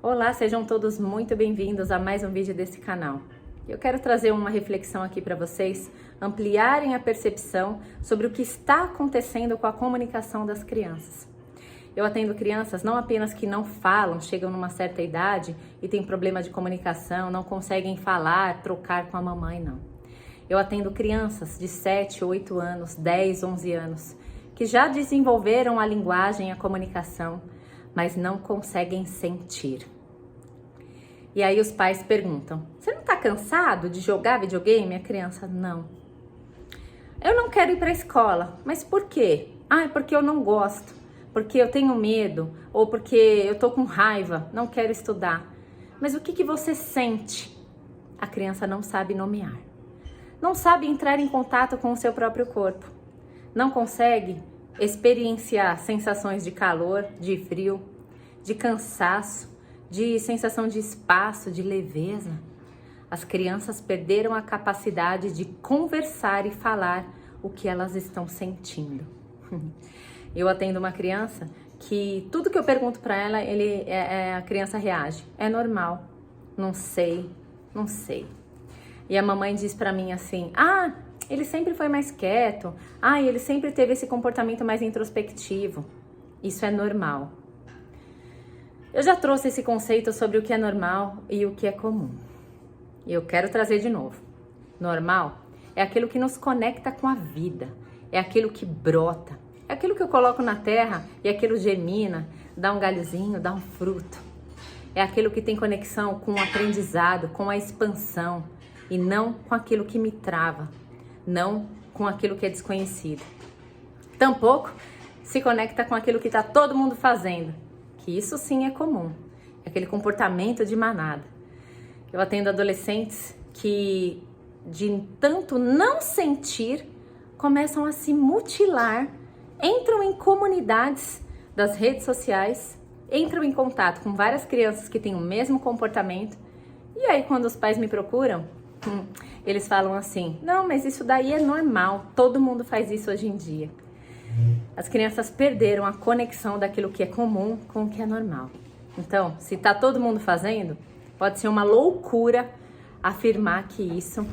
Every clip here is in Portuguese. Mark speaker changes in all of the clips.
Speaker 1: Olá, sejam todos muito bem-vindos a mais um vídeo desse canal. Eu quero trazer uma reflexão aqui para vocês ampliarem a percepção sobre o que está acontecendo com a comunicação das crianças. Eu atendo crianças não apenas que não falam, chegam numa certa idade e têm problema de comunicação, não conseguem falar, trocar com a mamãe, não. Eu atendo crianças de 7, 8 anos, 10, 11 anos, que já desenvolveram a linguagem e a comunicação, mas não conseguem sentir. E aí os pais perguntam: você não tá cansado de jogar videogame? A criança: não. Eu não quero ir para a escola. Mas por quê? É porque eu não gosto, porque eu tenho medo, ou porque eu tô com raiva, não quero estudar. Mas o que você sente? A criança não sabe nomear. Não sabe entrar em contato com o seu próprio corpo. Não consegue experienciar sensações de calor, de frio, de cansaço, de sensação de espaço, de leveza. As crianças perderam a capacidade de conversar e falar o que elas estão sentindo. Eu atendo uma criança que tudo que eu pergunto para ela, a criança reage. É normal. Não sei. E a mamãe diz para mim assim: ele sempre foi mais quieto. Ele sempre teve esse comportamento mais introspectivo. Isso é normal. Eu já trouxe esse conceito sobre o que é normal e o que é comum. E eu quero trazer de novo. Normal é aquilo que nos conecta com a vida. É aquilo que brota. É aquilo que eu coloco na terra e aquilo germina, dá um galhozinho, dá um fruto. É aquilo que tem conexão com o aprendizado, com a expansão. E não com aquilo que me trava. Não com aquilo que é desconhecido. Tampouco se conecta com aquilo que está todo mundo fazendo. Que isso sim é comum, é aquele comportamento de manada. Eu atendo adolescentes que, de tanto não sentir, começam a se mutilar, entram em comunidades das redes sociais, entram em contato com várias crianças que têm o mesmo comportamento, e aí quando os pais me procuram, eles falam assim: não, mas isso daí é normal, todo mundo faz isso hoje em dia. As crianças perderam a conexão daquilo que é comum com o que é normal. Então, se tá todo mundo fazendo, pode ser uma loucura afirmar que isso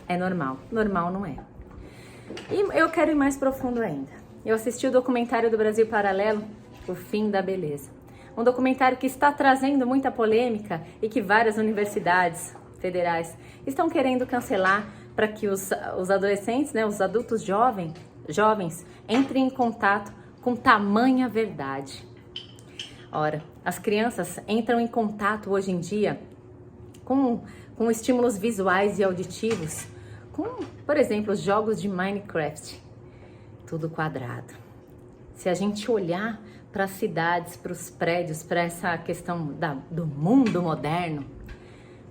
Speaker 1: é normal. Normal não é. E eu quero ir mais profundo ainda. Eu assisti o documentário do Brasil Paralelo, O Fim da Beleza. Um documentário que está trazendo muita polêmica e que várias universidades federais estão querendo cancelar para que os adolescentes, os adultos jovens entrem em contato com tamanha verdade. Ora, as crianças entram em contato hoje em dia com estímulos visuais e auditivos, com, por exemplo, os jogos de Minecraft, tudo quadrado. Se a gente olhar para as cidades, para os prédios, para essa questão do mundo moderno,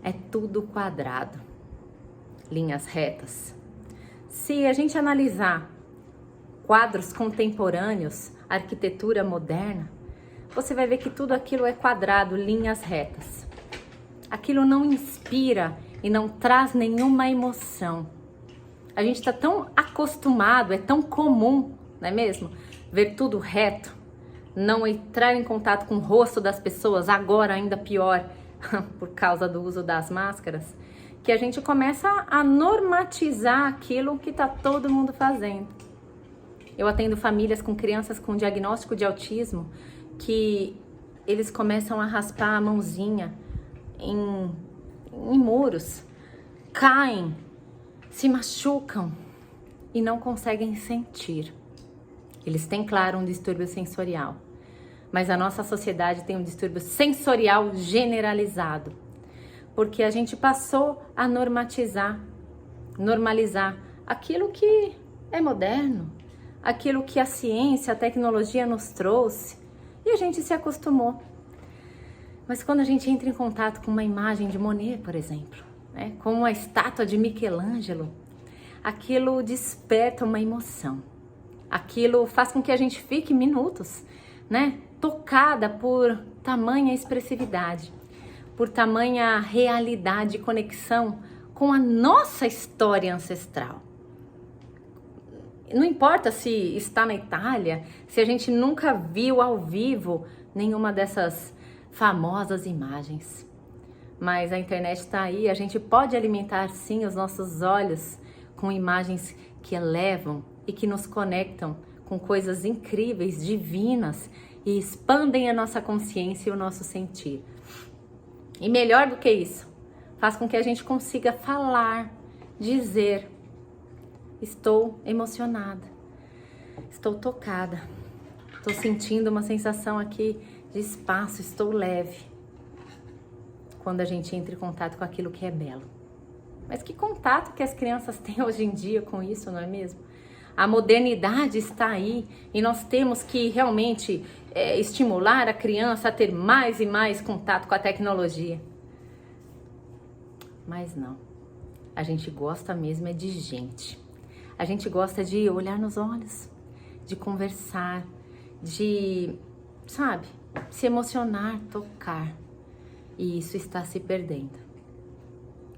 Speaker 1: é tudo quadrado, linhas retas. Se a gente analisar quadros contemporâneos, arquitetura moderna, você vai ver que tudo aquilo é quadrado, linhas retas. Aquilo não inspira e não traz nenhuma emoção. A gente está tão acostumado, é tão comum, não é mesmo? Ver tudo reto, não entrar em contato com o rosto das pessoas, agora ainda pior, por causa do uso das máscaras, que a gente começa a normatizar aquilo que está todo mundo fazendo. Eu atendo famílias com crianças com diagnóstico de autismo que eles começam a raspar a mãozinha em muros, caem, se machucam e não conseguem sentir. Eles têm, claro, um distúrbio sensorial, mas a nossa sociedade tem um distúrbio sensorial generalizado, porque a gente passou a normalizar aquilo que é moderno, aquilo que a ciência, a tecnologia nos trouxe, e a gente se acostumou. Mas quando a gente entra em contato com uma imagem de Monet, por exemplo, com uma estátua de Michelangelo, aquilo desperta uma emoção. Aquilo faz com que a gente fique minutos, tocada por tamanha expressividade, por tamanha realidade e conexão com a nossa história ancestral. Não importa se está na Itália, se a gente nunca viu ao vivo nenhuma dessas famosas imagens. Mas a internet está aí, a gente pode alimentar sim os nossos olhos com imagens que elevam e que nos conectam com coisas incríveis, divinas e expandem a nossa consciência e o nosso sentir. E melhor do que isso, faz com que a gente consiga falar, dizer: estou emocionada, estou tocada, estou sentindo uma sensação aqui de espaço, estou leve. Quando a gente entra em contato com aquilo que é belo. Mas que contato que as crianças têm hoje em dia com isso, não é mesmo? A modernidade está aí e nós temos que realmente estimular a criança a ter mais e mais contato com a tecnologia. Mas não. A gente gosta mesmo é de gente. A gente gosta de olhar nos olhos, de conversar, de, sabe, se emocionar, tocar. E isso está se perdendo.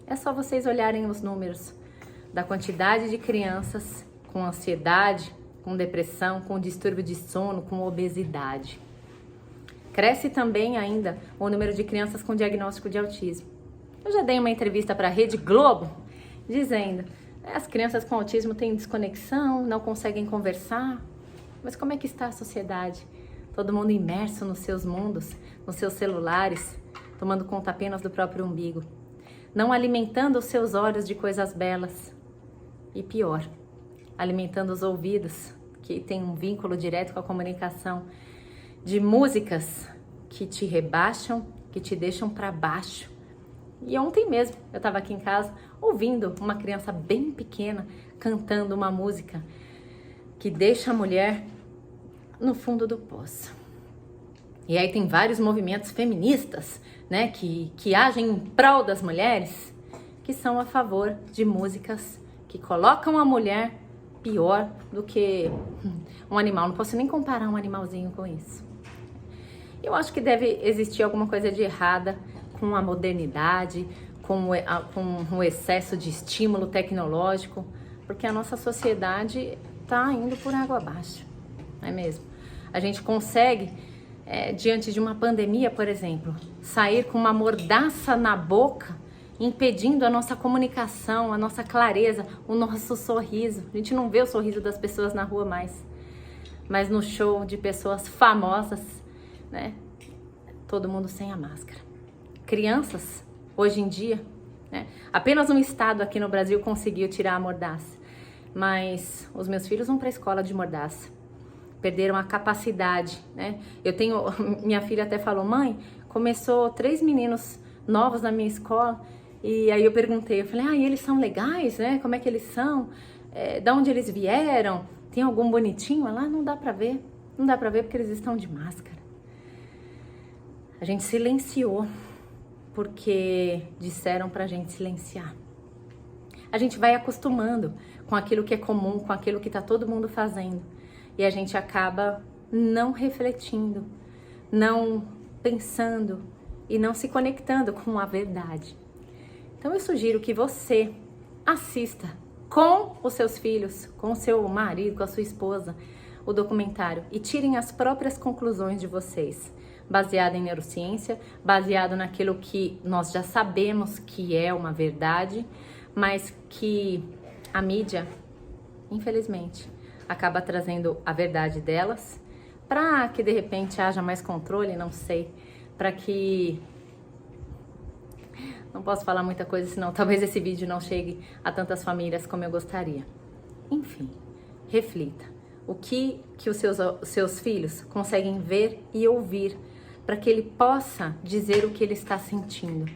Speaker 1: É só vocês olharem os números da quantidade de crianças com ansiedade, com depressão, com distúrbio de sono, com obesidade. Cresce também ainda o número de crianças com diagnóstico de autismo. Eu já dei uma entrevista para a Rede Globo dizendo: as crianças com autismo têm desconexão, não conseguem conversar. Mas como é que está a sociedade? Todo mundo imerso nos seus mundos, nos seus celulares, tomando conta apenas do próprio umbigo, não alimentando os seus olhos de coisas belas e pior, alimentando os ouvidos, que tem um vínculo direto com a comunicação, de músicas que te rebaixam, que te deixam para baixo. E ontem mesmo eu estava aqui em casa ouvindo uma criança bem pequena cantando uma música que deixa a mulher no fundo do poço. E aí tem vários movimentos feministas, né, que agem em prol das mulheres, que são a favor de músicas que colocam a mulher pior do que um animal. Não posso nem comparar um animalzinho com isso. Eu acho que deve existir alguma coisa de errada com a modernidade, com o excesso de estímulo tecnológico, porque a nossa sociedade está indo por água abaixo, não é mesmo? A gente consegue, diante de uma pandemia, por exemplo, sair com uma mordaça na boca, impedindo a nossa comunicação, a nossa clareza, o nosso sorriso. A gente não vê o sorriso das pessoas na rua mais, mas no show de pessoas famosas, né? Todo mundo sem a máscara. Crianças, hoje em dia, né? Apenas um estado aqui no Brasil conseguiu tirar a mordaça, mas os meus filhos vão para a escola de mordaça. Perderam a capacidade, né? Minha filha até falou: mãe, começou 3 meninos novos na minha escola, e aí eu perguntei, eu falei: e eles são legais, né? Como é que eles são? Da onde eles vieram? Tem algum bonitinho? Ela: não dá pra ver, não dá pra ver porque eles estão de máscara. A gente silenciou, porque disseram pra gente silenciar. A gente vai acostumando com aquilo que é comum, com aquilo que tá todo mundo fazendo. E a gente acaba não refletindo, não pensando e não se conectando com a verdade. Então eu sugiro que você assista com os seus filhos, com o seu marido, com a sua esposa, o documentário e tirem as próprias conclusões de vocês, baseado em neurociência, baseado naquilo que nós já sabemos que é uma verdade, mas que a mídia, infelizmente, acaba trazendo a verdade delas, para que de repente haja mais controle, não sei, para que... Não posso falar muita coisa, senão talvez esse vídeo não chegue a tantas famílias como eu gostaria. Enfim, reflita. O que os seus filhos conseguem ver e ouvir, para que ele possa dizer o que ele está sentindo.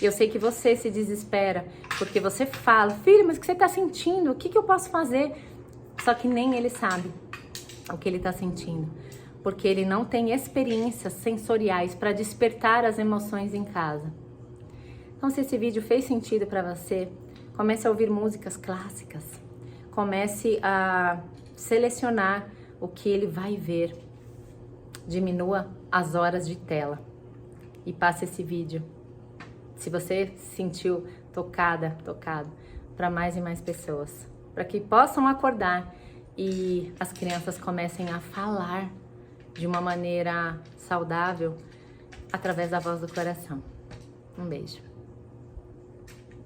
Speaker 1: Eu sei que você se desespera, porque você fala: filho, mas o que você está sentindo? O que eu posso fazer? Só que nem ele sabe o que ele está sentindo, porque ele não tem experiências sensoriais para despertar as emoções em casa. Então, se esse vídeo fez sentido para você, comece a ouvir músicas clássicas, comece a selecionar o que ele vai ver, diminua as horas de tela e passe esse vídeo, se você se sentiu tocado, para mais e mais pessoas, para que possam acordar e as crianças comecem a falar de uma maneira saudável através da voz do coração. Um beijo.